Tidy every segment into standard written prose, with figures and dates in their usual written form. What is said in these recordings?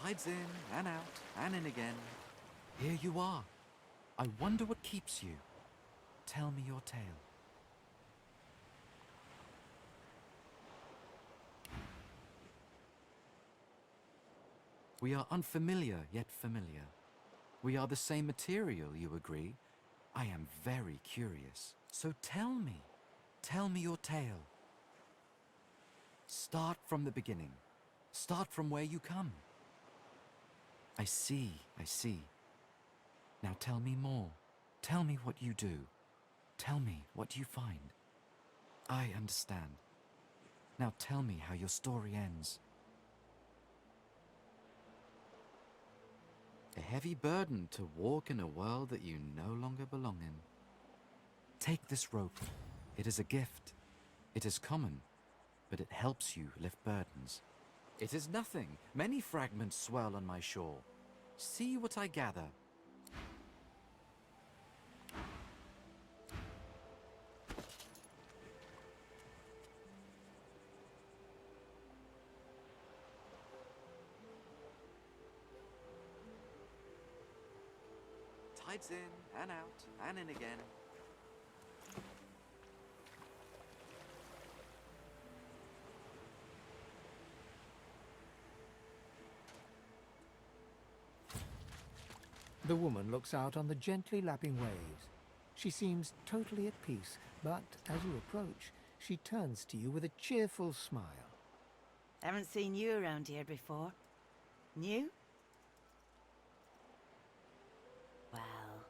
Tides in and out and in again. Here you are. I wonder what keeps you. Tell me your tale. We are unfamiliar yet familiar. We are the same material, you agree? I am very curious. So tell me your tale. Start from the beginning. Start from where you come. I see. Now tell me more. Tell me what you do. Tell me what you find. I understand. Now tell me how your story ends. A heavy burden to walk in a world that you no longer belong in. Take this rope. It is a gift. It is common, but it helps you lift burdens. It is nothing. Many fragments swirl on my shore. See what I gather. Tides in and out and in again. The woman looks out on the gently lapping waves. She seems totally at peace, but as you approach, she turns to you with a cheerful smile. Haven't seen you around here before. New? Well,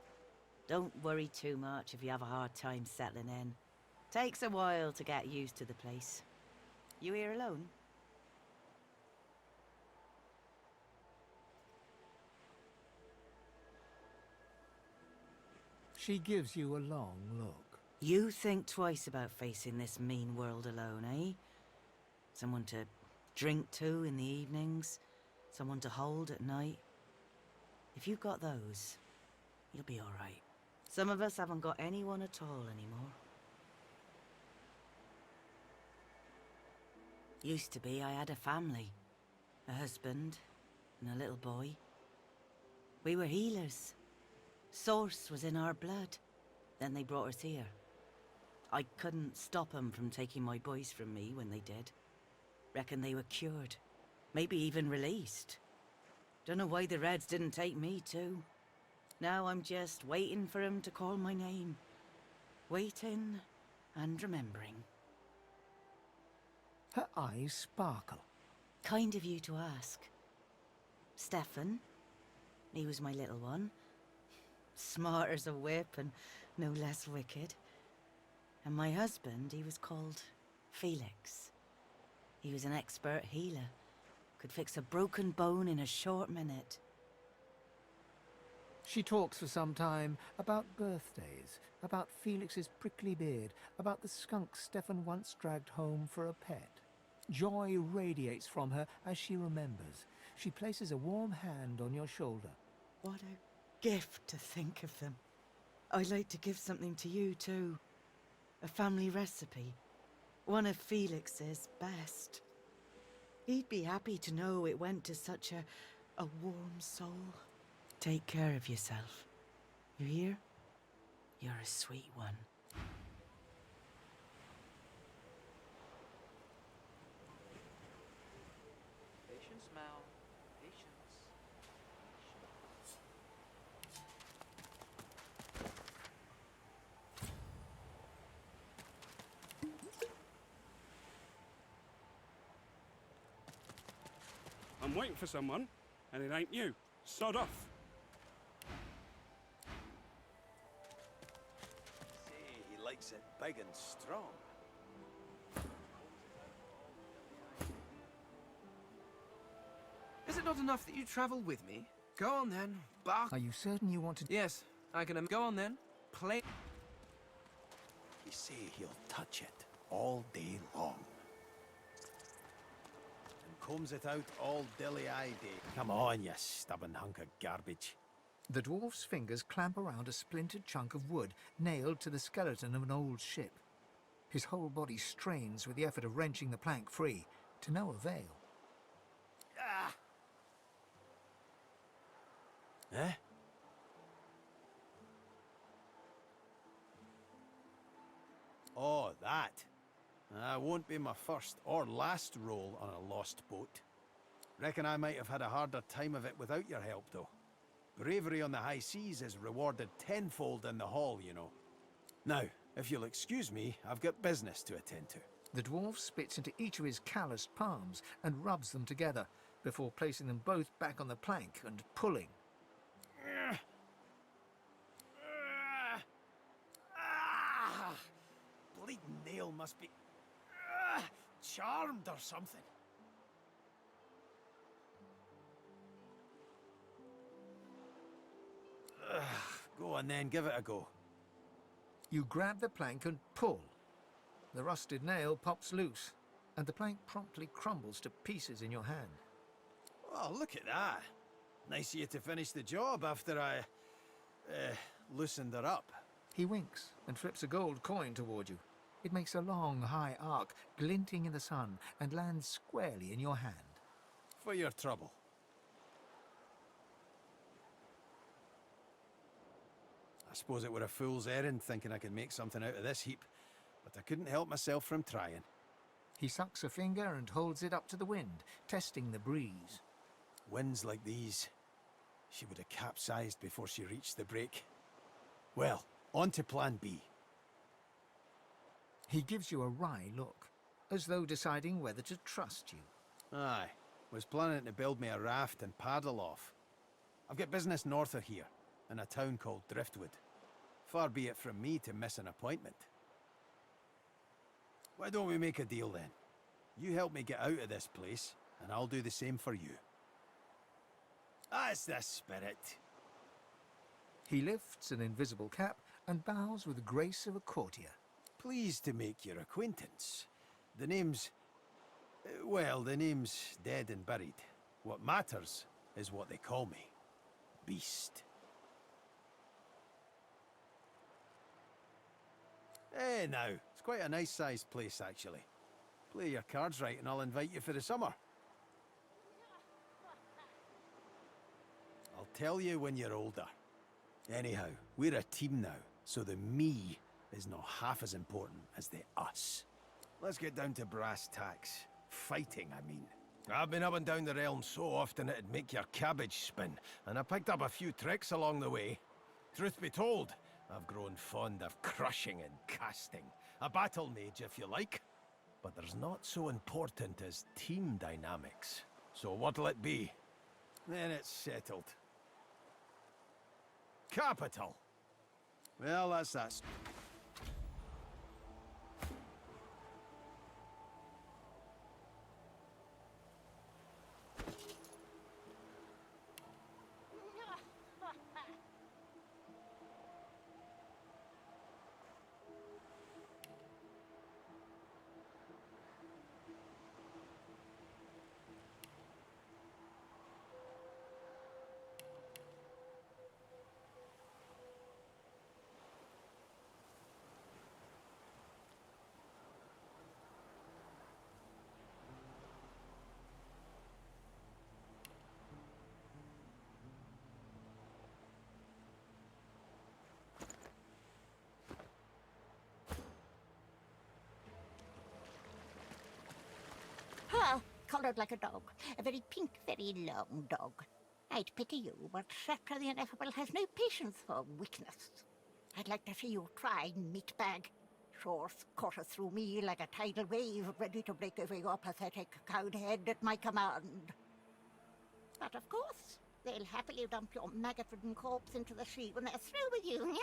don't worry too much if you have a hard time settling in. Takes a while to get used to the place. You here alone? She gives you a long look. You think twice about facing this mean world alone, eh? Someone to drink to in the evenings, someone to hold at night. If you've got those, you'll be all right. Some of us haven't got anyone at all anymore. Used to be I had a family, a husband and a little boy. We were healers. Source was in our blood. Then they brought us here. I couldn't stop them from taking my boys from me when they did. Reckon they were cured. Maybe even released. Don't know why the Reds didn't take me too. Now I'm just waiting for him to call my name. Waiting and remembering. Her eyes sparkle. Kind of you to ask. Stefan, he was my little one. Smart as a whip and no less wicked. And my husband, he was called Felix. He was an expert healer. Could fix a broken bone in a short minute. She talks for some time about birthdays, about Felix's prickly beard, about the skunk Stefan once dragged home for a pet. Joy radiates from her as she remembers. She places a warm hand on your shoulder. What a gift to think of them. I'd like to give something to you too. A family recipe. One of Felix's best. He'd be happy to know it went to such a warm soul. Take care of yourself. You hear? You're a sweet one. Patience, Mal. Patience. I'm waiting for someone, and it ain't you. Sod off. Say, he likes it big and strong. Is it not enough that you travel with me? Go on then, bark. Are you certain you want to... Yes, I can. Go on then, play. You say he'll touch it all day long. And combs it out all dilly-eyed day. Come on, you stubborn hunk of garbage. The dwarf's fingers clamp around a splintered chunk of wood nailed to the skeleton of an old ship. His whole body strains with the effort of wrenching the plank free, to no avail. Ah! Eh? Oh, that. Won't be my first or last roll on a lost boat. Reckon I might have had a harder time of it without your help, though. Bravery on the high seas is rewarded tenfold in the hall, you know. Now, if you'll excuse me, I've got business to attend to. The dwarf spits into each of his calloused palms and rubs them together before placing them both back on the plank and pulling. Bleeding nail must be charmed or something. Go on then, give it a go. You grab the plank and pull. The rusted nail pops loose, and the plank promptly crumbles to pieces in your hand. Oh, look at that. Nice of you to finish the job after I loosened her up. He winks and flips a gold coin toward you. It makes a long, high arc, glinting in the sun, and lands squarely in your hand. For your trouble. I suppose it were a fool's errand thinking I could make something out of this heap, but I couldn't help myself from trying. He sucks a finger and holds it up to the wind, testing the breeze. Winds like these, she would have capsized before she reached the break. Well, on to plan B. He gives you a wry look, as though deciding whether to trust you. Aye, was planning to build me a raft and paddle off. I've got business north of here, in a town called Driftwood. Far be it from me to miss an appointment. Why don't we make a deal then? You help me get out of this place, and I'll do the same for you. That's the spirit. He lifts an invisible cap and bows with the grace of a courtier. Pleased to make your acquaintance. The name's... well, the name's dead and buried. What matters is what they call me. Beast. Eh, now, it's quite a nice-sized place, actually. Play your cards right and I'll invite you for the summer. I'll tell you when you're older. Anyhow, we're a team now, so the me is not half as important as the us. Let's get down to brass tacks. Fighting, I mean. I've been up and down the realm so often it'd make your cabbage spin, and I picked up a few tricks along the way. Truth be told, I've grown fond of crushing and casting. A battle mage, if you like. But there's not so important as team dynamics. So what'll it be? Then it's settled. Capital! Well, that's that. Ah, coloured like a dog. A very pink, very long dog. I'd pity you, but Shaka the Ineffable has no patience for weakness. I'd like to see you try, meatbag. Shorth caught her through me like a tidal wave, ready to break over your pathetic cowed head at my command. But of course, they'll happily dump your maggot-ridden corpse into the sea when they're through with you.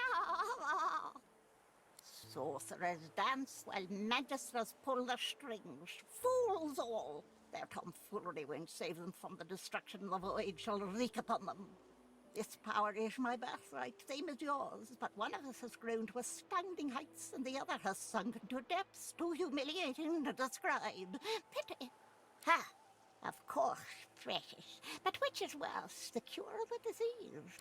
Sorcerers dance while magisters pull the strings. Fools all! Their tomfoolery won't save them from the destruction the void shall wreak upon them. This power is my birthright, same as yours, but one of us has grown to astounding heights, and the other has sunk into depths too humiliating to describe. Pity. Ha! Of course, precious. But which is worse, the cure or the disease?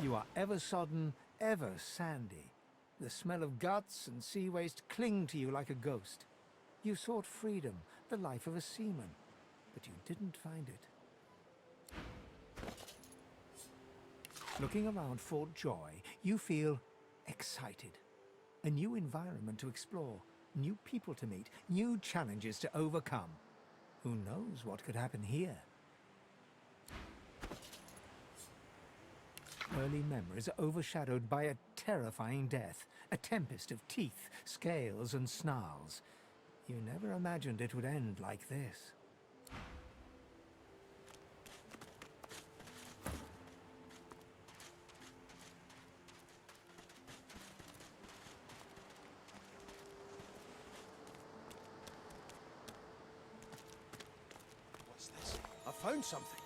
You are ever sodden, ever sandy. The smell of guts and sea waste cling to you like a ghost. You sought freedom, the life of a seaman, but you didn't find it. Looking around Fort Joy, you feel excited. A new environment to explore, new people to meet, new challenges to overcome. Who knows what could happen here? Early memories are overshadowed by a terrifying death, a tempest of teeth, scales, and snarls. You never imagined it would end like this. What's this? I found something.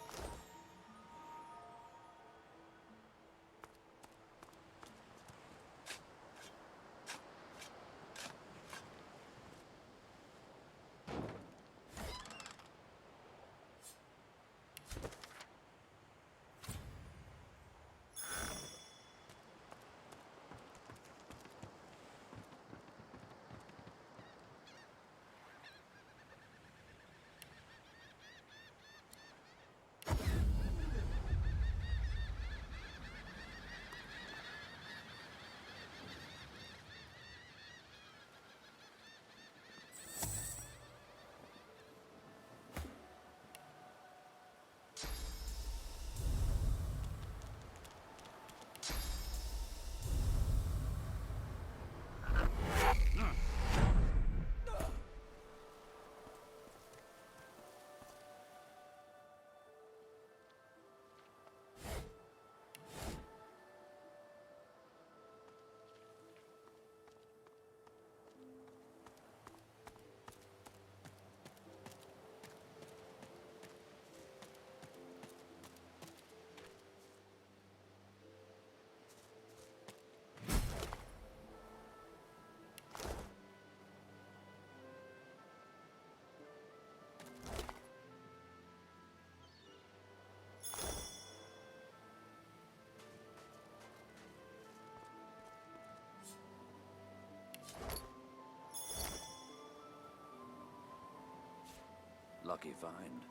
Lucky find.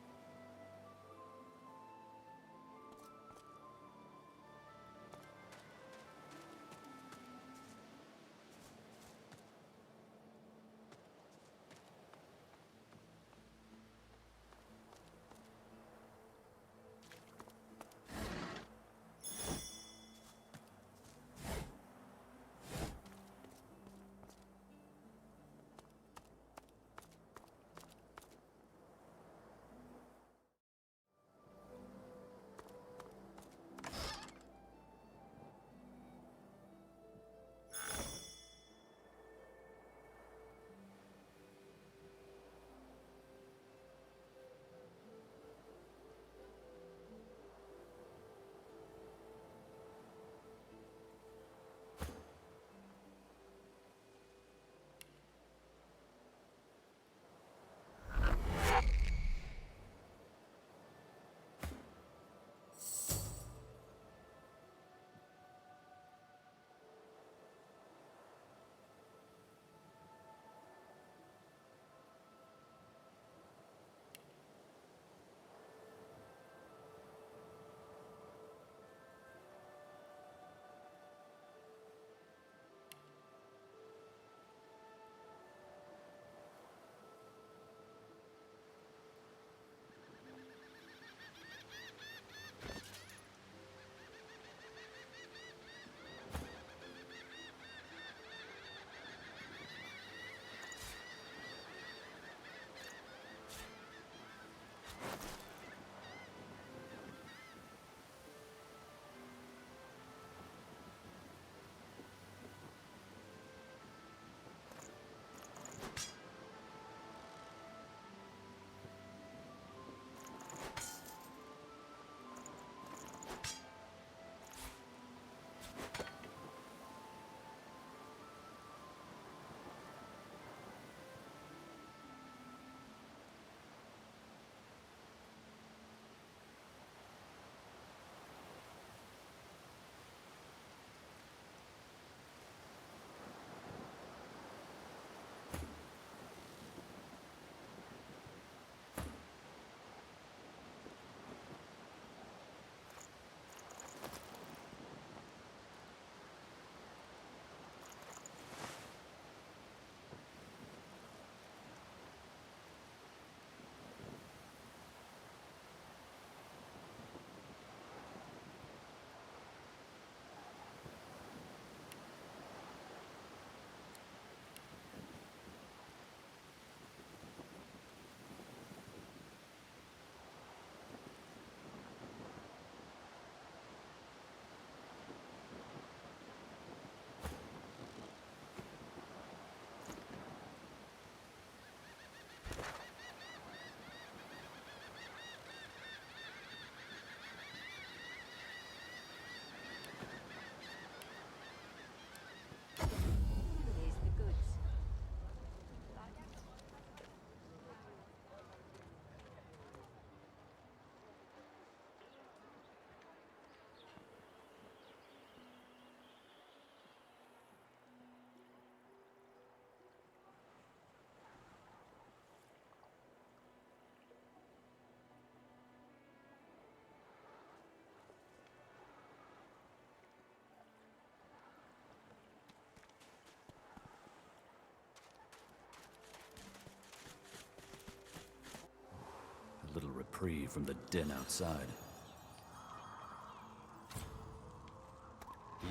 little reprieve from the din outside.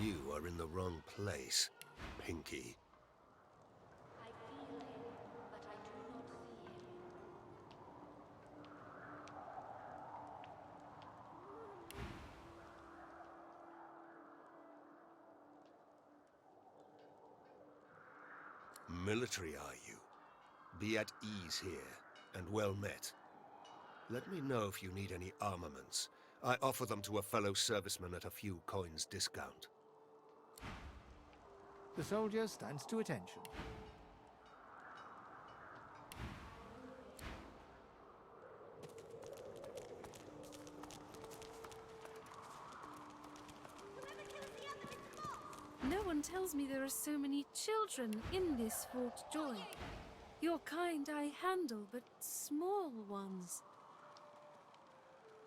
You are in the wrong place, Pinky. I feel him, but I do not see him. Military, are you? Be at ease here, and well met. Let me know if you need any armaments. I offer them to a fellow serviceman at a few coins discount. The soldier stands to attention. No one tells me there are so many children in this Fort Joy. Your kind I handle, but small ones.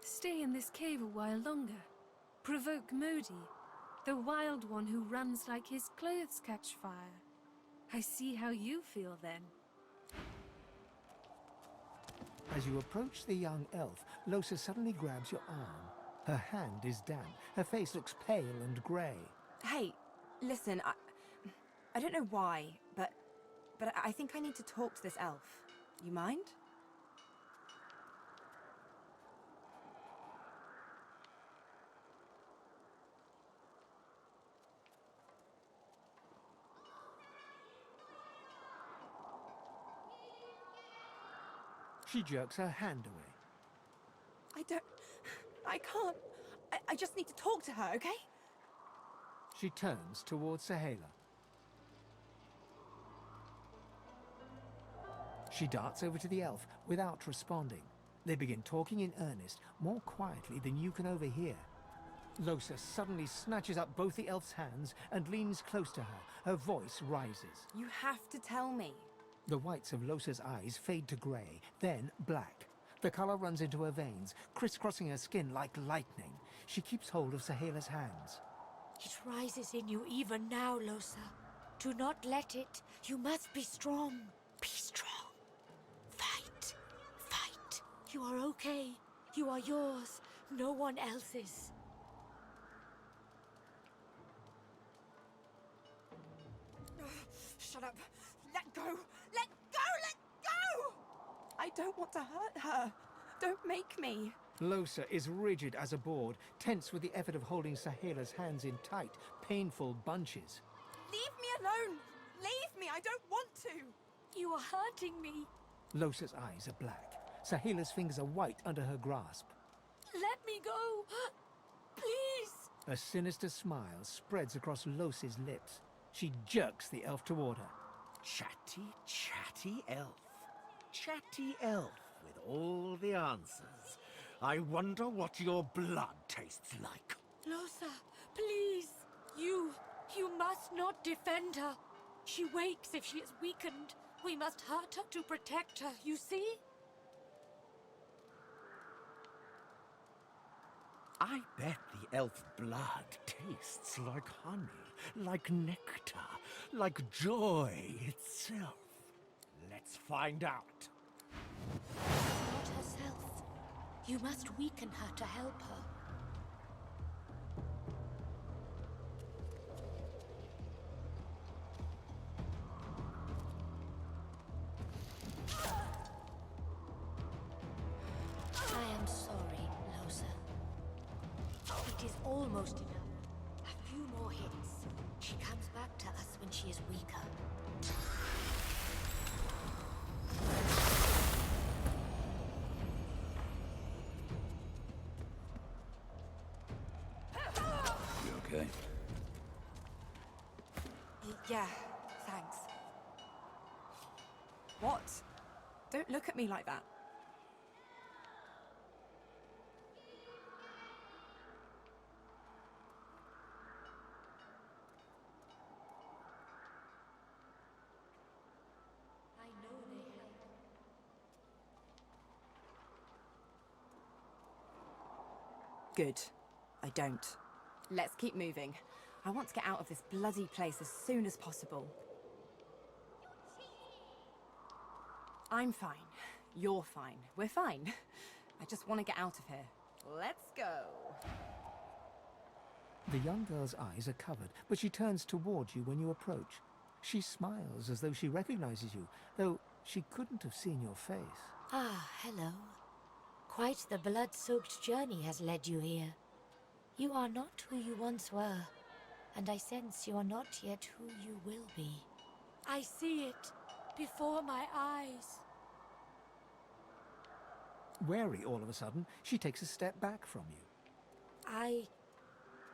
Stay in this cave a while longer. Provoke Modi, the wild one who runs like his clothes catch fire. I see how you feel then. As you approach the young elf, Losa suddenly grabs your arm. Her hand is damp. Her face looks pale and grey. Hey, listen, I don't know why, but I think I need to talk to this elf. You mind? She jerks her hand away. I can't. I just need to talk to her, okay? She turns towards Sahela. She darts over to the elf without responding. They begin talking in earnest, more quietly than you can overhear. Losa suddenly snatches up both the elf's hands and leans close to her. Her voice rises. You have to tell me. The whites of Losa's eyes fade to grey, then black. The colour runs into her veins, crisscrossing her skin like lightning. She keeps hold of Sahela's hands. It rises in you even now, Losa. Do not let it. You must be strong. Be strong. Fight. Fight. You are okay. You are yours. No one else's. Shut up. Let go. Let go. Let go. I don't want to hurt her. Don't make me. Losa is rigid as a board, tense with the effort of holding Sahela's hands in tight, painful bunches. Leave me alone. Leave me. I don't want to. You are hurting me. Losa's eyes are black. Sahela's fingers are white under her grasp. Let me go. Please. A sinister smile spreads across Losa's lips. She jerks the elf toward her. Chatty, chatty elf. Chatty elf with all the answers. I wonder what your blood tastes like. Losa, please. You must not defend her. She wakes if she is weakened. We must hurt her to protect her, you see? I bet the elf blood tastes like honey, like nectar, like joy itself. Let's find out. Not herself. You must weaken her to help her. I am sorry, Losa. It is almost enough. A few more hits. She comes back to us when she is weaker. You okay? Yeah, thanks. What? Don't look at me like that. I know they help. Good. I don't. Let's keep moving. I want to get out of this bloody place as soon as possible. I'm fine. You're fine. We're fine. I just want to get out of here. Let's go. The young girl's eyes are covered, but she turns towards you when you approach. She smiles as though she recognizes you, though she couldn't have seen your face. Ah, hello. Quite the blood-soaked journey has led you here. You are not who you once were, and I sense you are not yet who you will be. I see it before my eyes. Wary all of a sudden, she takes a step back from you. I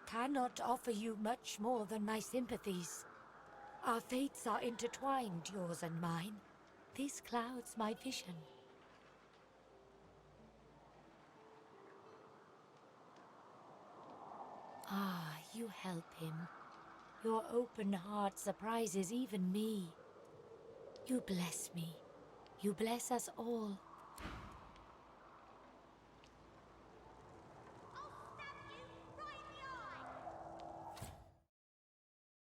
cannot offer you much more than my sympathies. Our fates are intertwined, yours and mine. This clouds my vision. Ah, you help him. Your open heart surprises even me. You bless me. You bless us all.